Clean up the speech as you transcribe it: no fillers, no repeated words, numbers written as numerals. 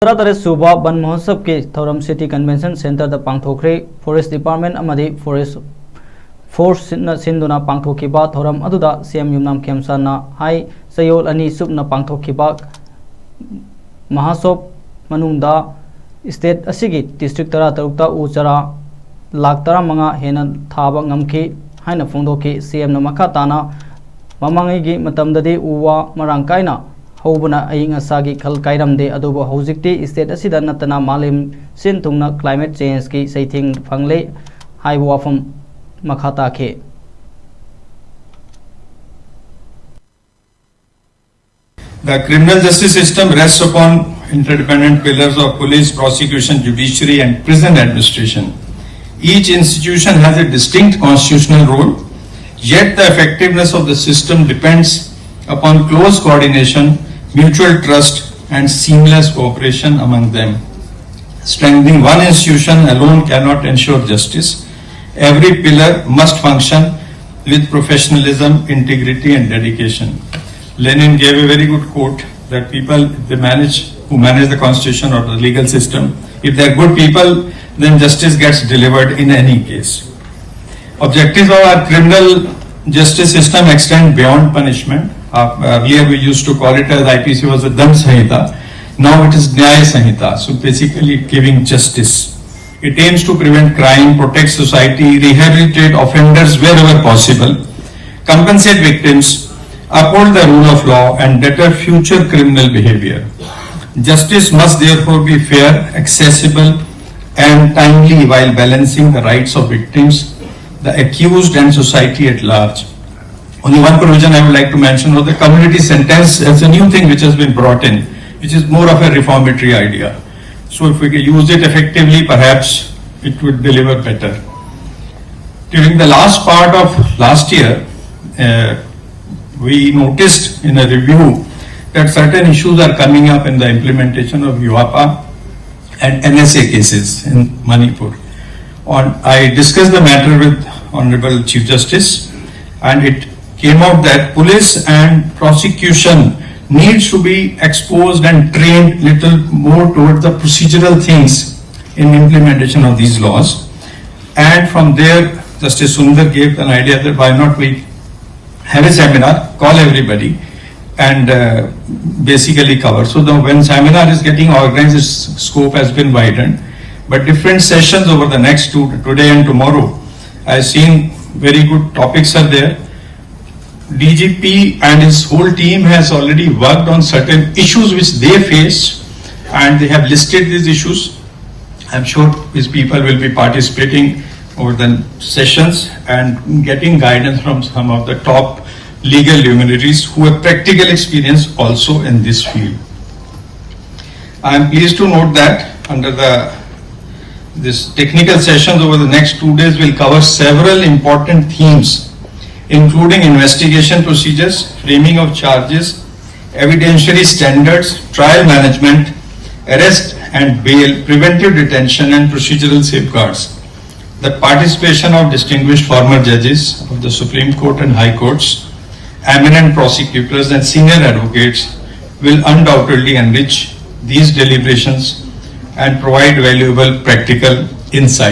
Suba Van Mohatsav के Thouram City Convention Center the Pangthokkhre Forest Department amadi Forest Force Sinduna Pangthokhiba Thouram aduda CM Yumnam Khemsana hai sayol ani subna Pangthokhiba Mahasop manungda state asigi district tara tarukta uchara lakh tara manga hena thaba ngamki haina phongdoki CM na makha tana mamangi gi matamdadi uwa marangkaina Hobuna aying asagi kal kairamde adobo hojikti state asida natana malim sin tungna climate change ki saithing phangle hai wafam makhata khe The criminal justice system rests upon interdependent pillars of police, prosecution, judiciary and prison administration. Each institution has a distinct constitutional role, yet the effectiveness of the system depends upon close coordination, mutual trust and seamless cooperation among them. Strengthening one institution alone cannot ensure justice. Every pillar must function with professionalism, integrity and dedication. Lenin gave a very good quote that people who manage the constitution or the legal system, if they are good people, then justice gets delivered in any case. Objectives of our criminal justice system extend beyond punishment. Here we used to call it as IPC was a Dam Sanhita. Now it is Nyaya Sanhita. So basically giving justice. It aims to prevent crime, protect society, rehabilitate offenders wherever possible, compensate victims, uphold the rule of law and deter future criminal behavior. Justice must therefore be fair, accessible and timely while balancing the rights of victims, the accused and society at large. Only one provision I would like to mention was the community sentence as a new thing which has been brought in, which is more of a reformatory idea. So if we can use it effectively, perhaps it would deliver better. During the last part of last year, we noticed in a review that certain issues are coming up in the implementation of UAPA and NSA cases in Manipur. I discussed the matter with Honorable Chief Justice and it came out that police and prosecution needs to be exposed and trained little more towards the procedural things in implementation of these laws. And from there, Justice Sundar gave an idea that why not we have a seminar, call everybody and basically cover. So when seminar is getting organized, its scope has been widened. But different sessions over the next today and tomorrow, I've seen very good topics are there. DGP and his whole team has already worked on certain issues which they face and they have listed these issues. I'm sure his people will be participating over the sessions and getting guidance from some of the top legal luminaries who have practical experience also in this field. I am pleased to note that under this technical sessions over the next 2 days will cover several important themes including investigation procedures, framing of charges, evidentiary standards, trial management, arrest and bail, preventive detention and procedural safeguards. The participation of distinguished former judges of the Supreme Court and High Courts, eminent prosecutors and senior advocates will undoubtedly enrich these deliberations and provide valuable practical insight.